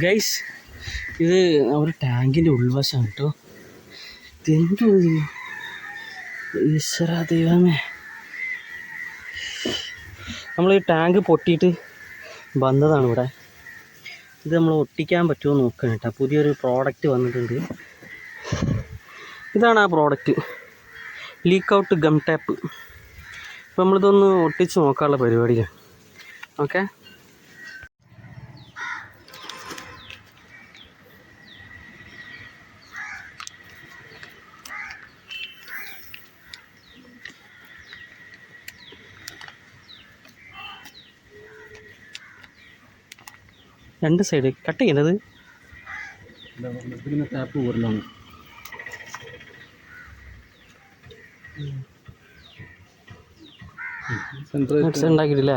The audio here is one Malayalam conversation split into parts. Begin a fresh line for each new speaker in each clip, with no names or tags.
ഗൈസ്, ഇത് ഒരു ടാങ്കിൻ്റെ ഉൾവശമാണ് കേട്ടോ. ഇതെന്തോ ഈശ്വര ദൈവമേ, നമ്മൾ ഈ ടാങ്ക് പൊട്ടിയിട്ട് വന്നതാണ് ഇവിടെ. ഇത് നമ്മൾ ഒട്ടിക്കാൻ പറ്റുമോ നോക്കണം കേട്ടോ. പുതിയൊരു പ്രോഡക്റ്റ് വന്നിട്ടുണ്ട്. ഇതാണ് ആ product, leak out gum tap. അപ്പോൾ നമ്മളിതൊന്ന് ഒട്ടിച്ച് നോക്കാനുള്ള പരിപാടിയാണ്. ഓക്കെ, രണ്ട് സൈഡ് കട്ട് ചെയ്യുന്നത് ടാപ്പ് പോലാണ്. ഉണ്ടാക്കിയിട്ടില്ലേ?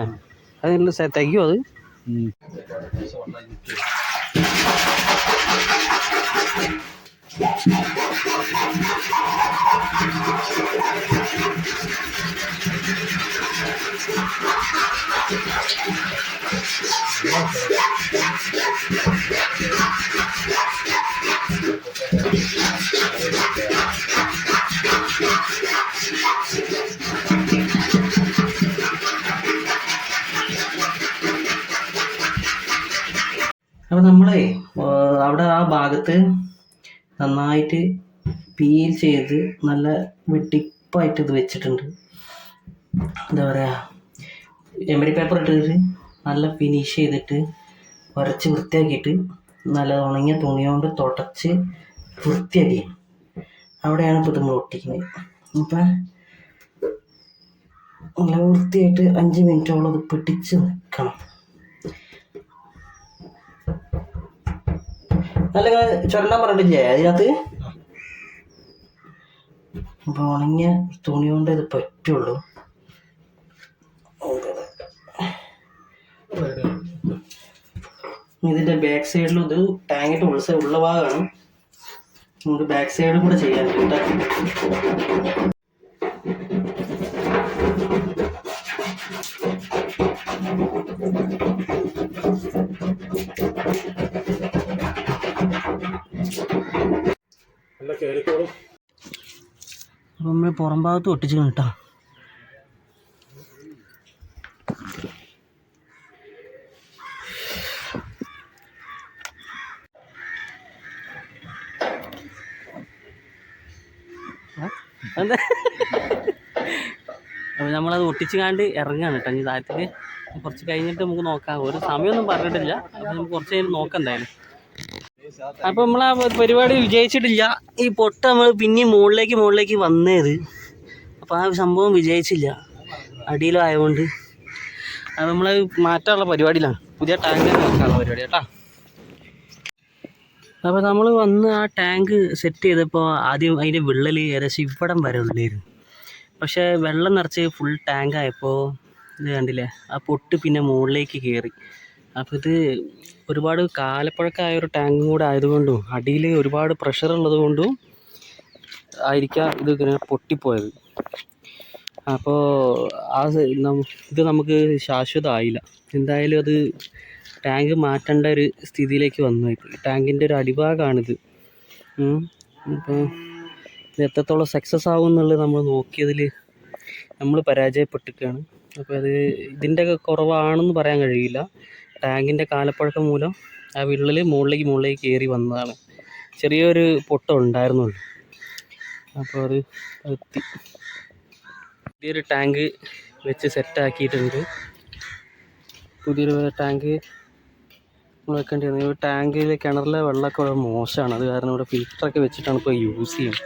അതിനുള്ള തികയോ അത്? അപ്പോൾ നമ്മളെ അവിടെ ആ ഭാഗത്ത് നന്നായിട്ട് പീൽ ചെയ്ത് നല്ല വെട്ടിപ്പായിട്ട് ഇത് വെച്ചിട്ടുണ്ട്. എന്താ പറയുക, എമരി പേപ്പർ ഇട്ടിട്ട് നല്ല ഫിനിഷ് ചെയ്തിട്ട് ഉരച്ച് വൃത്തിയാക്കിയിട്ട് നല്ല ഉണങ്ങിയ തുണി കൊണ്ട് തുടച്ച് വൃത്തിയാക്കി അവിടെയാണ് ഇപ്പോൾ നമ്മൾ ഒട്ടിക്കുന്നത്. അപ്പം നല്ല വൃത്തിയായിട്ട് 5 മിനിറ്റോളം അത് പിടിച്ച് നിൽക്കണം. നല്ല ചുരണ്ടാൻ പറഞ്ഞിട്ടില്ലേ അതിനകത്ത്? അപ്പോൾ ഉണങ്ങിയ തുണി കൊണ്ട് ഇത് പറ്റുള്ളൂ. ഇതിൻ്റെ ബാക്ക് സൈഡിലും ഇത് ടാങ്കിൻ്റെ ഉള്ള ഭാഗമാണ്. നമുക്ക് ബാക്ക് സൈഡും കൂടെ ചെയ്യാൻ അപ്പം നമ്മൾ പുറം ഭാഗത്ത് ഒട്ടിച്ച് കേട്ടോ. അപ്പോൾ നമ്മളത് ഒട്ടിച്ച് കാണ്ട് ഇറങ്ങുകയാണ് കേട്ടോ. ഇനി താഴത്തേക്ക് കുറച്ച് കഴിഞ്ഞിട്ട് നമുക്ക് നോക്കാം. ഒരു സമയമൊന്നും പറഞ്ഞിട്ടില്ല. അപ്പോൾ നമുക്ക് കുറച്ച് കഴിഞ്ഞ് നോക്കാം എന്തായാലും. അപ്പോൾ നമ്മൾ ആ പരിപാടി വിജയിച്ചിട്ടില്ല. ഈ പൊട്ട് നമ്മൾ പിന്നെയും മുകളിലേക്ക് വന്നത്. അപ്പോൾ ആ സംഭവം വിജയിച്ചില്ല, അടിയിലായതുകൊണ്ട്. അത് നമ്മൾ മാറ്റാനുള്ള പരിപാടിയിലാണ്. പുതിയ ടാങ്ക് നോക്കാനുള്ള പരിപാടി കേട്ടോ. അപ്പോൾ നമ്മൾ വന്ന് ആ ടാങ്ക് സെറ്റ് ചെയ്തപ്പോൾ ആദ്യം അതിൻ്റെ വിള്ളൽ ഏകദേശം ഇവിടം വരെ ഉള്ളായിരുന്നു. പക്ഷേ വെള്ളം നിറച്ച് ഫുൾ ടാങ്ക് ആയപ്പോൾ ഇത് കണ്ടില്ലേ, ആ പൊട്ട് പിന്നെ മുകളിലേക്ക് കയറി. അപ്പോൾ ഇത് ഒരുപാട് കാലപ്പഴക്കമായ ഒരു ടാങ്കും കൂടെ ആയതുകൊണ്ടും അടിയിൽ ഒരുപാട് പ്രഷർ ഉള്ളത് കൊണ്ടും ആയിരിക്കാം ഇത് ഇങ്ങനെ പൊട്ടിപ്പോയത്. അപ്പോൾ ഇത് നമുക്ക് ശാശ്വതമായില്ല. എന്തായാലും അത് ടാങ്ക് മാറ്റേണ്ട ഒരു സ്ഥിതിയിലേക്ക് വന്നു. ടാങ്കിൻ്റെ ഒരു അടിഭാഗമാണിത്. അപ്പോൾ ഇത് എത്രത്തോളം സക്സസ് ആവും എന്നുള്ളത് നമ്മൾ നോക്കിയതിൽ നമ്മൾ പരാജയപ്പെട്ടിരിക്കുകയാണ്. അപ്പോൾ അത് ഇതിൻ്റെയൊക്കെ കുറവാണെന്ന് പറയാൻ കഴിയില്ല. ടാങ്കിൻ്റെ കാലപ്പഴക്കം മൂലം ആ വിള്ളൽ മുകളിലേക്ക് കയറി വന്നതാണ്. ചെറിയൊരു പൊട്ടം ഉണ്ടായിരുന്നുള്ളൂ. അപ്പോൾ അത് എത്തി. പുതിയൊരു ടാങ്ക് വെച്ച് സെറ്റാക്കിയിട്ടുണ്ട്. പുതിയൊരു ടാങ്ക് നമ്മൾ വെക്കേണ്ടി വന്നത്. ടാങ്കിൽ കിണറിലെ വെള്ളമൊക്കെ വളരെ മോശമാണ്. അത് കാരണം ഇവിടെ ഫിൽറ്ററൊക്കെ വെച്ചിട്ടാണ് ഇപ്പോൾ യൂസ് ചെയ്യുന്നത്.